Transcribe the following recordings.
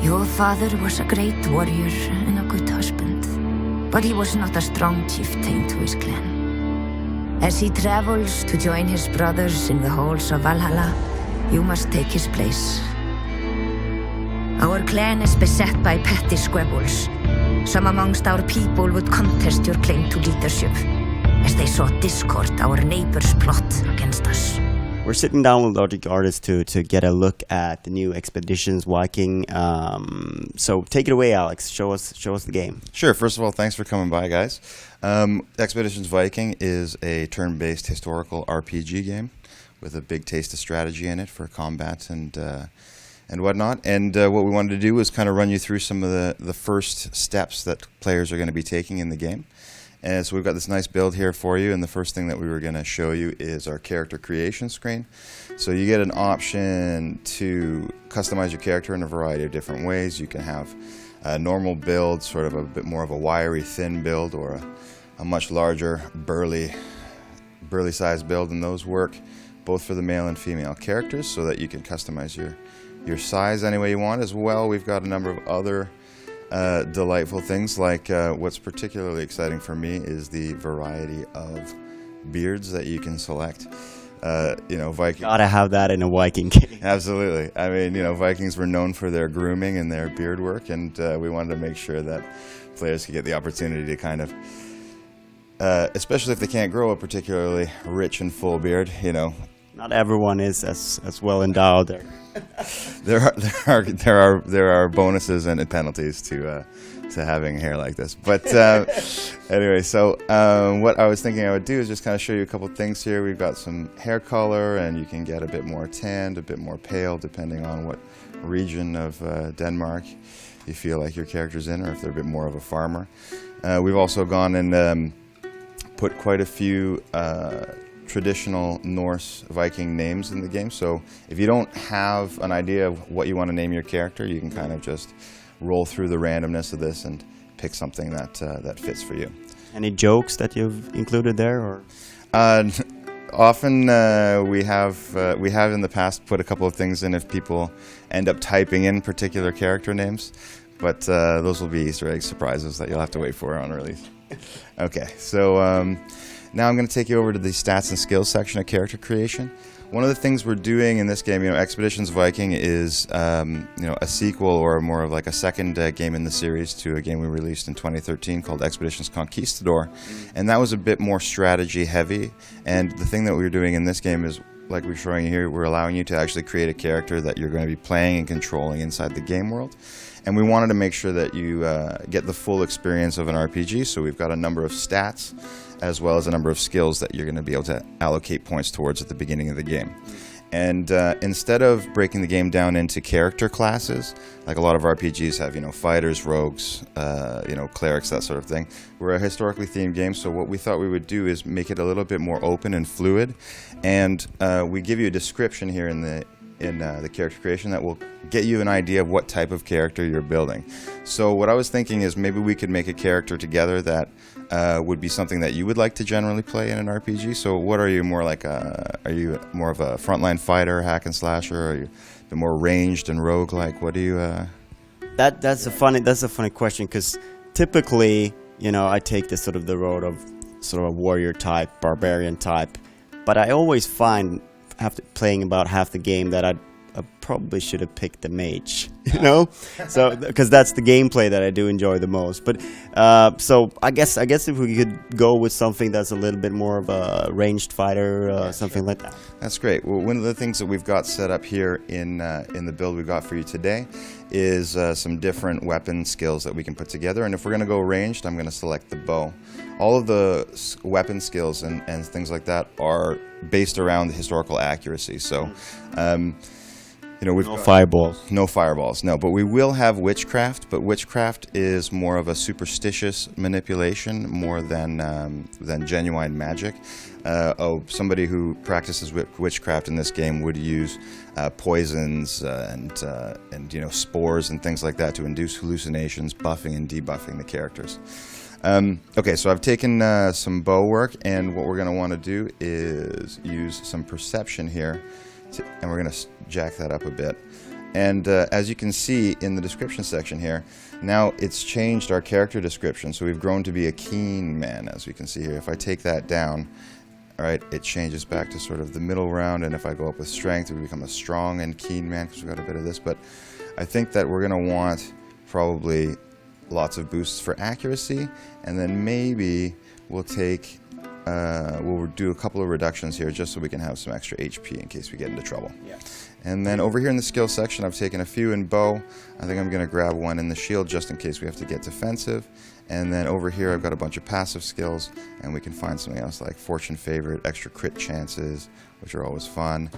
Your father was a great warrior and a good husband, but he was not a strong chieftain to his clan. As he travels to join his brothers in the halls of Valhalla, you must take his place. Our clan is beset by petty squabbles. Some amongst our people would contest your claim to leadership, as they saw discord our neighbors plot against us. We're sitting down with Logic Artists to get a look at the new Expeditions Viking. So take it away, Alex. Show us the game. Sure. First of all, thanks for coming by, guys. Expeditions Viking is a turn-based historical RPG game with a big taste of strategy in it for combat and whatnot. And what we wanted to do was kind of run you through some of the first steps that players are going to be taking in the game. And so we've got this nice build here for you, and the first thing that we were going to show you is our character creation screen. So you get an option to customize your character in a variety of different ways. You can have a normal build, sort of a bit more of a wiry, thin build, or a much larger, burly size build, and those work both for the male and female characters so that you can customize your size any way you want. As well, we've got a number of other delightful things, like what's particularly exciting for me is the variety of beards that you can select. Viking. Gotta have that in a Viking game. Absolutely. I mean, Vikings were known for their grooming and their beard work, and we wanted to make sure that players could get the opportunity to kind of, especially if they can't grow a particularly rich and full beard, Not everyone is as well endowed there. There are bonuses and penalties to having hair like this. But anyway, so what I was thinking I would do is just kind of show you a couple things here. We've got some hair color, and you can get a bit more tanned, a bit more pale, depending on what region of Denmark you feel like your character's in, or if they're a bit more of a farmer. We've also gone and put quite a few traditional Norse Viking names in the game, so if you don't have an idea of what you want to name your character, you can kind of just roll through the randomness of this and pick something that fits for you. Any jokes that you've included there, or? Often we have in the past put a couple of things in if people end up typing in particular character names, but those will be Easter egg surprises that you'll have to wait for on release. Okay, so now I'm going to take you over to the stats and skills section of character creation. One of the things we're doing in this game, Expeditions Viking is a sequel, or more of like a second game in the series to a game we released in 2013 called Expeditions Conquistador, and that was a bit more strategy heavy. And the thing that we're doing in this game is, like we're showing you here, we're allowing you to actually create a character that you're going to be playing and controlling inside the game world. And we wanted to make sure that you get the full experience of an RPG, so we've got a number of stats as well as a number of skills that you're going to be able to allocate points towards at the beginning of the game. And instead of breaking the game down into character classes, like a lot of RPGs have, fighters, rogues, clerics, that sort of thing, we're a historically themed game, so what we thought we would do is make it a little bit more open and fluid, and we give you a description here in the character creation that will get you an idea of what type of character you're building. So what I was thinking is maybe we could make a character together that would be something that you would like to generally play in an RPG. So what are you more like? Are you more of a frontline fighter, hack and slasher? Or are you a bit more ranged and roguelike? What do you? That's a funny question, because typically, I take this sort of the road of sort of a warrior type, barbarian type, but I always find after playing about half the game that I probably should have picked the mage, so because that's the gameplay that I do enjoy the most. But so I guess if we could go with something that's a little bit more of a ranged fighter, something like that. That's great. Well, one of the things that we've got set up here in the build we've got for you today is some different weapon skills that we can put together. And if we're going to go ranged, I'm going to select the bow. All of the weapon skills and things like that are based around the historical accuracy. So, we've no fireballs. No fireballs, no. But we will have witchcraft. But witchcraft is more of a superstitious manipulation more than genuine magic. Somebody who practices witchcraft in this game would use poisons and spores and things like that to induce hallucinations, buffing and debuffing the characters. Okay, so I've taken some bow work, and what we're going to want to do is use some perception here, and we're going to jack that up a bit. And as you can see in the description section here, now it's changed our character description, so we've grown to be a keen man, as we can see here. If I take that down, all right, it changes back to sort of the middle round, and if I go up with strength, we become a strong and keen man, because we've got a bit of this. But I think that we're going to want probably lots of boosts for accuracy, and then maybe we'll take, we'll do a couple of reductions here just so we can have some extra HP in case we get into trouble. Yeah. And then over here in the skill section, I've taken a few in bow. I think I'm going to grab one in the shield just in case we have to get defensive. And then over here, I've got a bunch of passive skills, and we can find something else like Fortune Favorite, extra crit chances, which are always fun.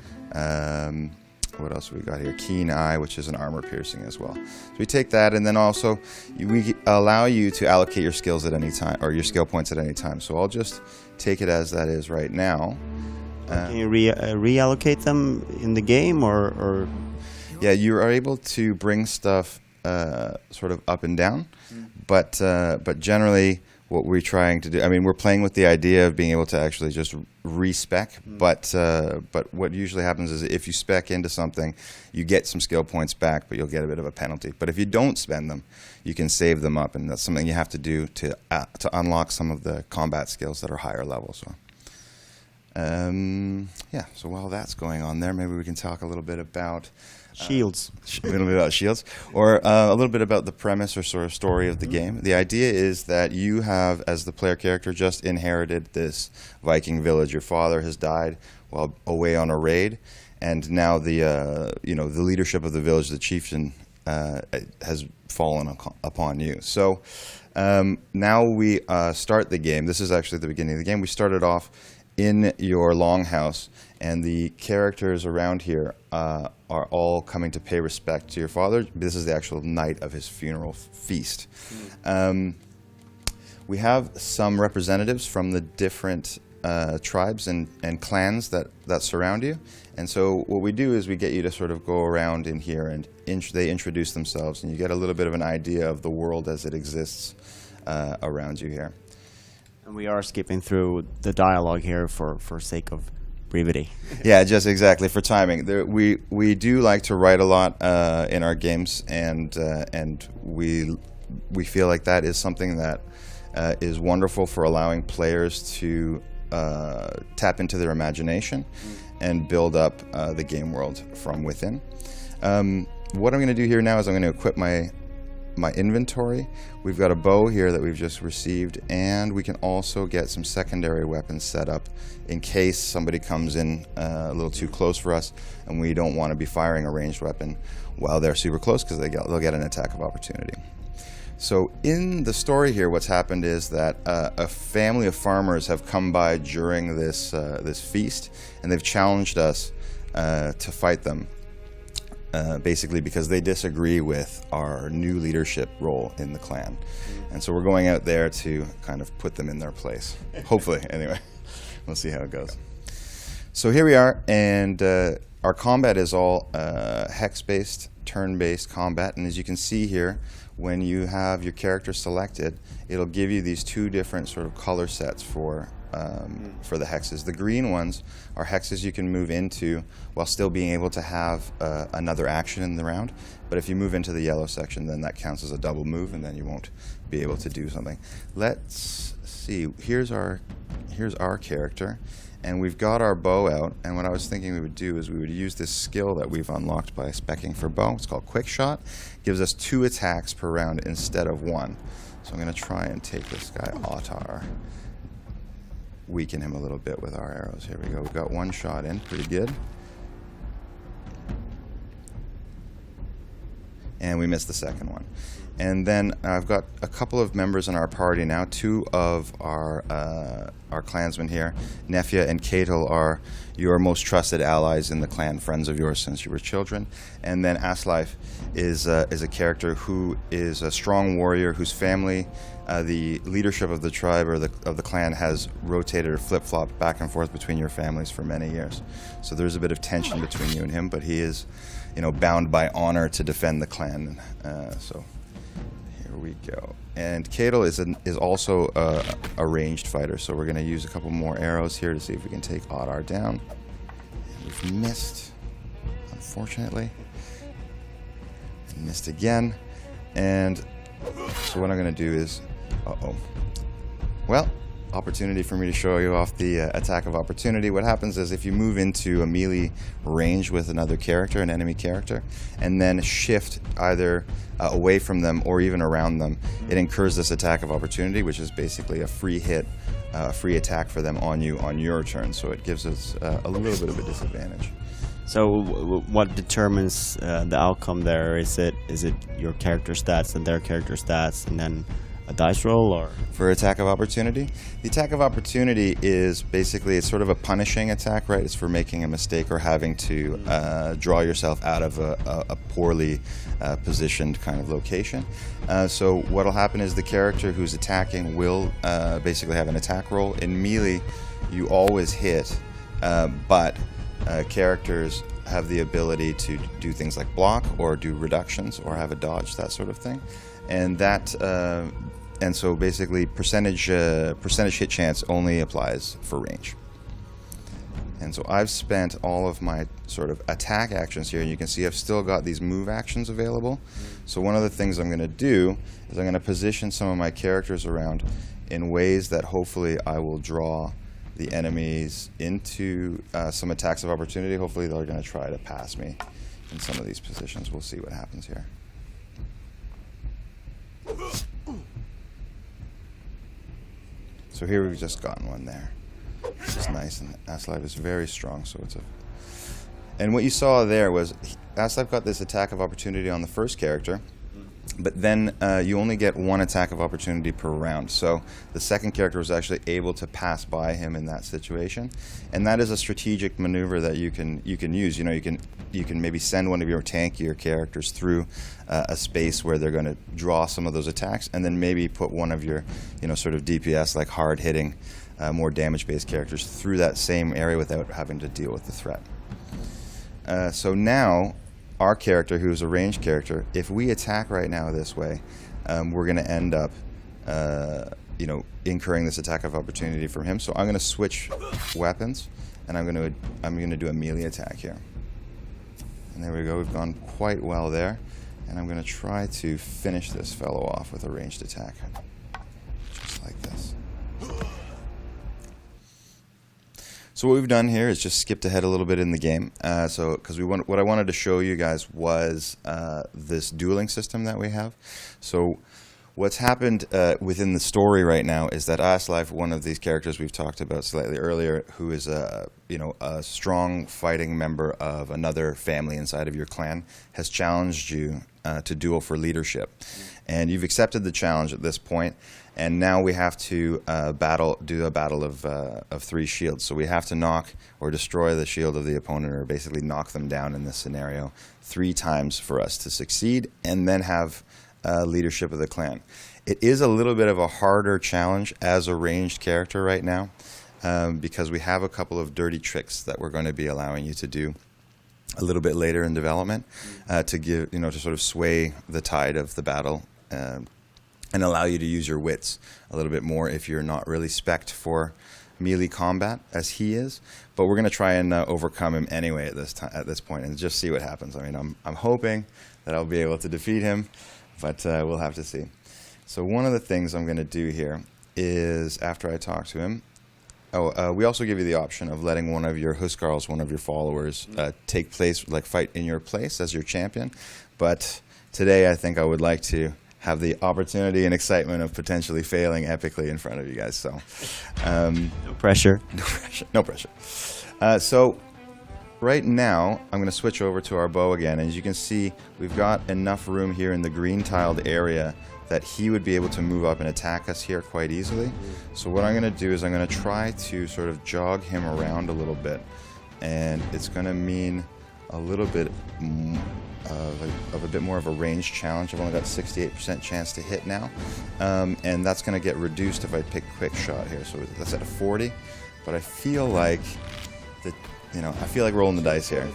What else have we got here? Keen Eye, which is an armor piercing as well. So we take that, and then also we allow you to allocate your skills at any time, or your skill points at any time. So I'll just take it as that is right now. Can you reallocate them in the game, or? Yeah, you are able to bring stuff sort of up and down, but generally what we're trying to do, I mean, we're playing with the idea of being able to actually just respec, but what usually happens is if you spec into something, you get some skill points back, but you'll get a bit of a penalty. But if you don't spend them, you can save them up, and that's something you have to do to unlock some of the combat skills that are higher level. So. Yeah, so while that's going on there, maybe we can talk a little bit about shields. A little bit about shields, or a little bit about the premise or sort of story of the game. The idea is that you have, as the player character, just inherited this Viking village. Your father has died while away on a raid, and now the the leadership of the village, the chieftain, has fallen upon you. So now we start the game. This is actually the beginning of the game. We started off in your longhouse, and the characters around here are all coming to pay respect to your father. This is the actual night of his funeral feast. We have some representatives from the different tribes and clans that surround you, and so what we do is we get you to sort of go around in here, and they introduce themselves, and you get a little bit of an idea of the world as it exists around you here. And we are skipping through the dialogue here for sake of brevity. Yeah, just exactly for timing. We do like to write a lot in our games, and we feel like that is something that is wonderful for allowing players to tap into their imagination and build up the game world from within. What I'm going to do here now is I'm going to equip my inventory. We've got a bow here that we've just received, and we can also get some secondary weapons set up in case somebody comes in a little too close for us and we don't want to be firing a ranged weapon while they're super close, because they'll get an attack of opportunity. So in the story here, what's happened is that a family of farmers have come by during this feast, and they've challenged us to fight them. Basically because they disagree with our new leadership role in the clan. And so we're going out there to kind of put them in their place. Hopefully, anyway. We'll see how it goes. So here we are, and our combat is all hex-based, turn-based combat. And as you can see here, when you have your character selected, it'll give you these two different sort of color sets for the hexes. The green ones are hexes you can move into while still being able to have another action in the round. But if you move into the yellow section, then that counts as a double move, and then you won't be able to do something. Let's see. Here's our character, and we've got our bow out. And what I was thinking we would do is we would use this skill that we've unlocked by speccing for bow. It's called Quick Shot. It gives us 2 attacks per round instead of 1. So I'm going to try and take this guy Ottar. Weaken him a little bit with our arrows. Here we go. We've got 1 shot in. Pretty good. And we missed the second one. And then I've got a couple of members in our party now. 2 of our clansmen here, Nefia and Ketil, are your most trusted allies in the clan, friends of yours since you were children. And then Aslife is a character who is a strong warrior whose family, the leadership of the tribe or of the clan, has rotated or flip-flopped back and forth between your families for many years. So there's a bit of tension between you and him, but he is, bound by honor to defend the clan. So here Here we go. And Cadel is also a ranged fighter, so we're going to use a couple more arrows here to see if we can take Oddar down. And we've missed, unfortunately. Missed again. And so what I'm going to do is... Well, opportunity for me to show you off the attack of opportunity. What happens is if you move into a melee range with another character, an enemy character, and then shift either away from them or even around them, it incurs this attack of opportunity, which is basically a free hit, a free attack for them on you on your turn. So it gives us a little bit of a disadvantage. So what determines the outcome there? Is it your character stats and their character stats, and then a dice roll, or? For attack of opportunity? The attack of opportunity is basically, it's sort of a punishing attack, right? It's for making a mistake or having to draw yourself out of a poorly positioned kind of location. So what will happen is the character who's attacking will basically have an attack roll. In melee, you always hit, but characters have the ability to do things like block or do reductions or have a dodge, that sort of thing. And that, and so basically percentage hit chance only applies for range. And so I've spent all of my sort of attack actions here, and you can see I've still got these move actions available. So one of the things I'm going to do is I'm going to position some of my characters around in ways that hopefully I will draw the enemies into some attacks of opportunity. Hopefully they're going to try to pass me in some of these positions. We'll see what happens here. So here we've just gotten one there. This is nice, and Aslav is very strong, so it's a... And what you saw there was Aslav got this attack of opportunity on the first character, but then you only get one attack of opportunity per round. So the second character was actually able to pass by him in that situation, and that is a strategic maneuver that you can use. You know, you can maybe send one of your tankier characters through a space where they're going to draw some of those attacks, and then maybe put one of your, you know, sort of DPS, like hard hitting, more damage-based characters through that same area without having to deal with the threat. So now, our character, who's a ranged character, if we attack right now this way, we're going to end up, you know, incurring this attack of opportunity from him. So I'm going to switch weapons, and I'm going to do a melee attack here. And there we go. We've gone quite well there, and I'm going to try to finish this fellow off with a ranged attack, just like this. So what we've done here is just skipped ahead a little bit in the game. Because what I wanted to show you guys was this dueling system that we have. So what's happened within the story right now is that Aslav, one of these characters we've talked about slightly earlier, who is a strong fighting member of another family inside of your clan, has challenged you to duel for leadership, and you've accepted the challenge at this point. And now we have to do a battle of 3 shields. So we have to knock or destroy the shield of the opponent, or basically knock them down in this scenario 3 times for us to succeed, and then have leadership of the clan. It is a little bit of a harder challenge as a ranged character right now, because we have a couple of dirty tricks that we're going to be allowing you to do a little bit later in development, to give, to sort of sway the tide of the battle. And allow you to use your wits a little bit more if you're not really spec'd for melee combat as he is. But we're going to try and overcome him anyway at this point, and just see what happens. I mean, I'm hoping that I'll be able to defeat him, but we'll have to see. So one of the things I'm going to do here is, after I talk to him, we also give you the option of letting one of your Huskarls, one of your followers, take place, like fight in your place as your champion. But today I think I would like to have the opportunity and excitement of potentially failing epically in front of you guys. So, no pressure. No pressure. No pressure. So, right now, I'm going to switch over to our bow again. And as you can see, we've got enough room here in the green tiled area that he would be able to move up and attack us here quite easily. So what I'm going to do is I'm going to try to sort of jog him around a little bit. And it's going to mean a little bit of a bit more of a range challenge. I've only got 68% chance to hit now, and that's going to get reduced if I pick quick shot here. So that's at a 40, but I feel like I feel like rolling the dice here.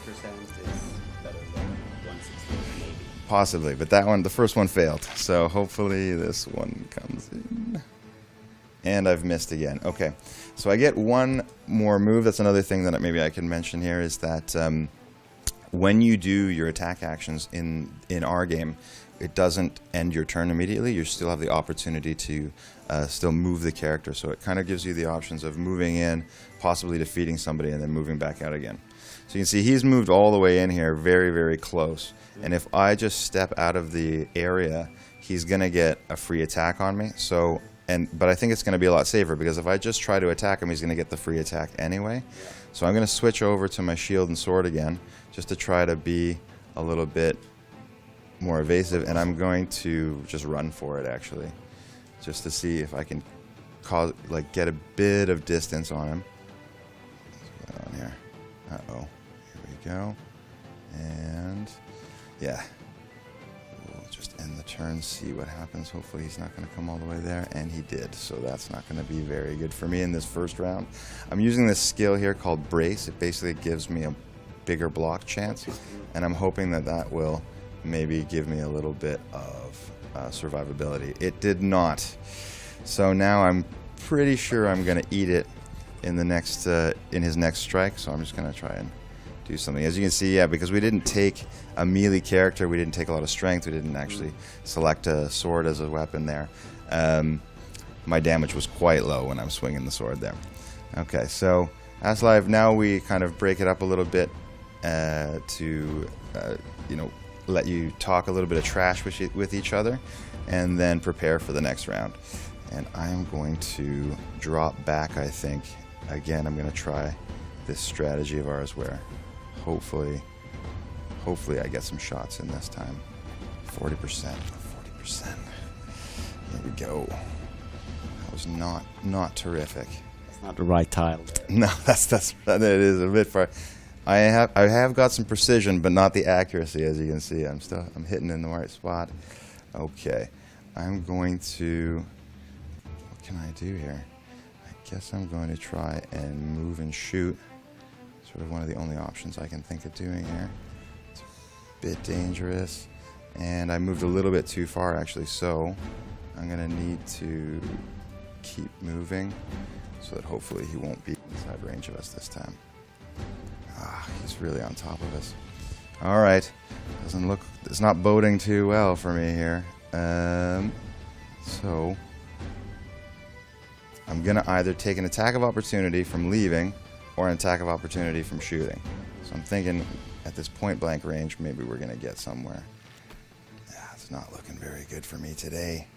Possibly, but that one, the first one failed. So hopefully this one comes in. And I've missed again. Okay, so I get one more move. That's another thing that maybe I can mention here is that when you do your attack actions in our game, it doesn't end your turn immediately. You still have the opportunity to still move the character. So it kind of gives you the options of moving in, possibly defeating somebody, and then moving back out again. So you can see he's moved all the way in here, very, very close. And if I just step out of the area, he's going to get a free attack on me. So, but I think it's going to be a lot safer, because if I just try to attack him, he's going to get the free attack anyway. So I'm going to switch over to my shield and sword again, just to try to be a little bit more evasive. And I'm going to just run for it, actually, just to see if I can get a bit of distance on him. What's going on here? Uh-oh. Here we go. And yeah, we'll just end the turn, see what happens. Hopefully he's not going to come all the way there, and he did, so that's not going to be very good for me in this first round. I'm using this skill here called Brace. It basically gives me a bigger block chance, and I'm hoping that that will maybe give me a little bit of survivability. It did not, so now I'm pretty sure I'm going to eat it in the next in his next strike, so I'm just going to try and do something. As you can see, yeah, because we didn't take a melee character, we didn't take a lot of strength, we didn't actually select a sword as a weapon there. My damage was quite low when I'm swinging the sword there. Okay, so as live, now we kind of break it up a little bit to let you talk a little bit of trash with each other, and then prepare for the next round. And I am going to drop back, I think. Again, I'm going to try this strategy of ours where hopefully I get some shots in this time. 40%. 40%. There we go. That was not terrific. That's not the right tile. No, that is a bit far. I have got some precision, but not the accuracy, as you can see. I'm hitting in the right spot. Okay. I'm going to, what can I do here? I guess I'm going to try and move and shoot. Sort of one of the only options I can think of doing here. It's a bit dangerous, and I moved a little bit too far actually, so I'm going to need to keep moving so that hopefully he won't be inside range of us this time. Ah, he's really on top of us. All right, it's not boding too well for me here. So I'm going to either take an attack of opportunity from leaving or an attack of opportunity from shooting. So I'm thinking at this point blank range, maybe we're going to get somewhere. It's not looking very good for me today.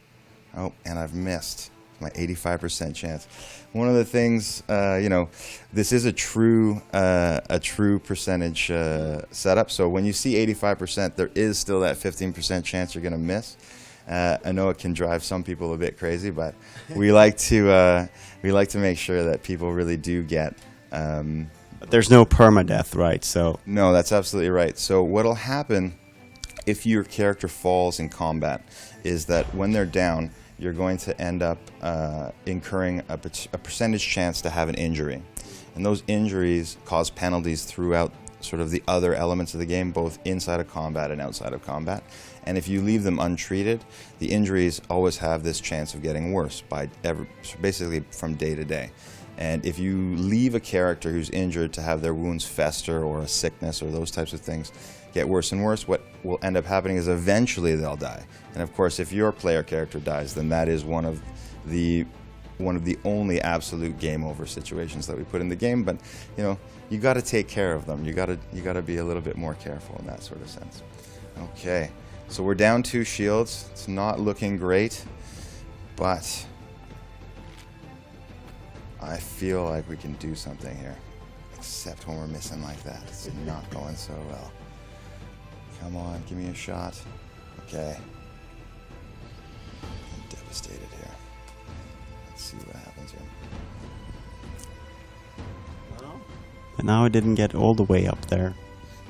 Oh, and I've missed my 85% chance. One of the things, this is a true percentage setup. So when you see 85%, there is still that 15% chance you're going to miss. I know it can drive some people a bit crazy, but we like to make sure that people really do get. But there's no permadeath, right? So no, that's absolutely right. So what'll happen if your character falls in combat is that when they're down, you're going to end up incurring a percentage chance to have an injury, and those injuries cause penalties throughout sort of the other elements of the game, both inside of combat and outside of combat. And if you leave them untreated, the injuries always have this chance of getting worse basically from day to day. And if you leave a character who's injured to have their wounds fester, or a sickness, or those types of things get worse and worse, what will end up happening is eventually they'll die. And of course, if your player character dies, then that is one of the only absolute game over situations that we put in the game. But you got to take care of them. You got to be a little bit more careful in that sort of sense. Okay, so we're down 2 shields. It's not looking great, but I feel like we can do something here. Except when we're missing like that, it's not going so well. Come on, give me a shot. Okay. I'm devastated here. Let's see what happens here. But now I didn't get all the way up there.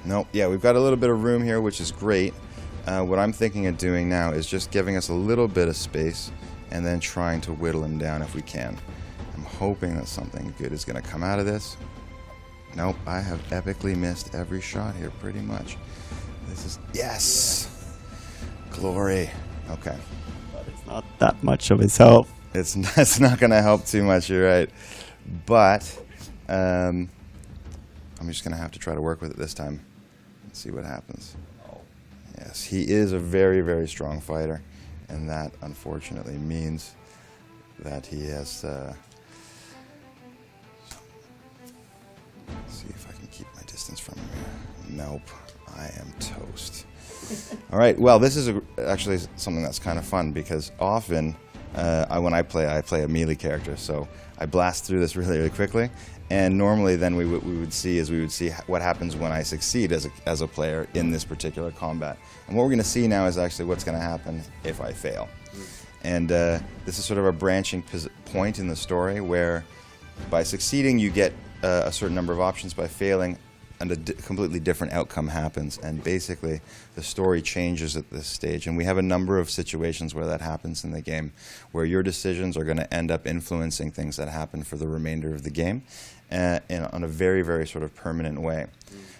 Nope. Yeah, we've got a little bit of room here, which is great. What I'm thinking of doing now is just giving us a little bit of space and then trying to whittle him down if we can. I'm hoping that something good is going to come out of this. Nope, I have epically missed every shot here, pretty much. This is... Yes! Glory. Okay. But it's not that much of his help. It's not going to help too much, you're right. But I'm just going to have to try to work with it this time and see what happens. Yes, he is a very, very strong fighter, and that unfortunately means that he has... let's see if I can keep my distance from him here. Nope, I am toast. All right, well, this is actually something that's kind of fun, because often when I play a melee character, so I blast through this really, really quickly, and normally then we would see what happens when I succeed as a player in this particular combat. And what we're going to see now is actually what's going to happen if I fail. And this is sort of a branching point in the story where by succeeding you get a certain number of options, by failing and a completely different outcome happens, and basically the story changes at this stage. And we have a number of situations where that happens in the game, where your decisions are going to end up influencing things that happen for the remainder of the game on a very, very sort of permanent way.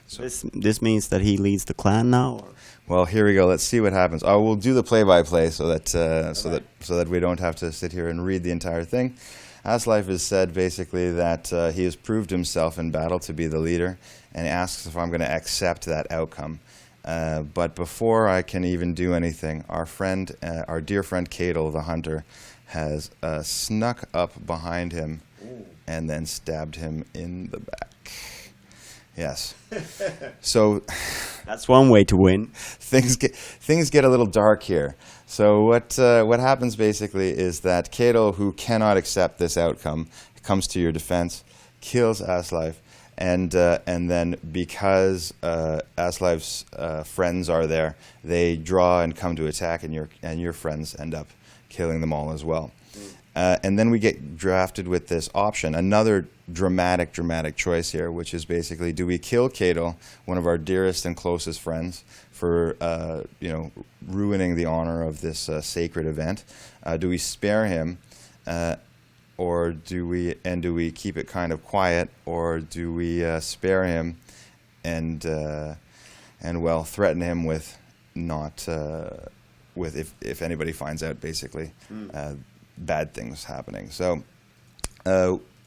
So this means that he leads the clan now? Or? Well, here we go. Let's see what happens. I will do the play-by-play so that we don't have to sit here and read the entire thing. Aslife has said basically that he has proved himself in battle to be the leader, and he asks if I'm going to accept that outcome. But before I can even do anything, our dear friend Cadel, the hunter, has snuck up behind him and then stabbed him in the back. Yes. So that's one way to win. Things get a little dark here. So what happens basically is that Cadel, who cannot accept this outcome, comes to your defense, kills Aslife, and then because Aslife's friends are there, they draw and come to attack, and your friends end up killing them all as well. And then we get drafted with this option, another dramatic choice here, which is basically, do we kill Cadel, one of our dearest and closest friends, for ruining the honor of this sacred event? Do we spare him, or do we keep it kind of quiet, or do we spare him and well, threaten him with if anybody finds out, basically. Bad things happening. So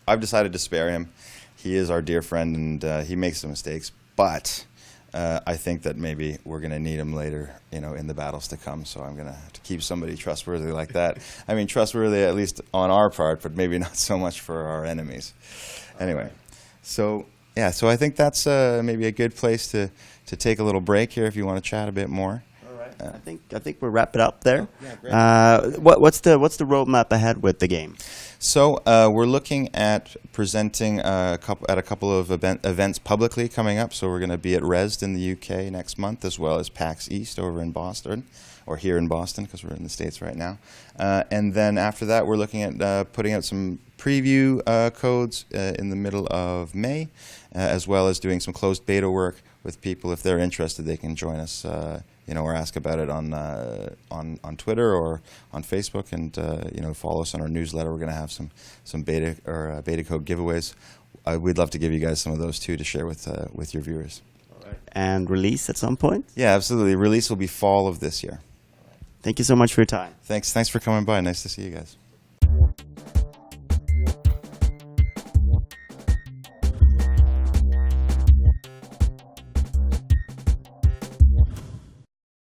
I've decided to spare him. He is our dear friend, and he makes some mistakes, but I think that maybe we're going to need him later, in the battles to come. So I'm going to have to keep somebody trustworthy like that. I mean, trustworthy at least on our part, but maybe not so much for our enemies. Anyway, so yeah, so I think that's maybe a good place to take a little break here if you want to chat a bit more. I think we'll wrap it up there. Yeah, great. What's the roadmap ahead with the game? So we're looking at presenting a couple of events publicly coming up. So we're going to be at Rezzed in the UK next month, as well as PAX East over in Boston, or here in Boston because we're in the States right now. And then after that, we're looking at putting out some preview codes in the middle of May, as well as doing some closed beta work with people. If they're interested, they can join us, or ask about it on Twitter or on Facebook, and follow us on our newsletter. We're going to have some beta code giveaways. We'd love to give you guys some of those too to share with your viewers. All right. And release at some point? Yeah, absolutely. Release will be fall of this year. Thank you so much for your time. Thanks for coming by. Nice to see you guys.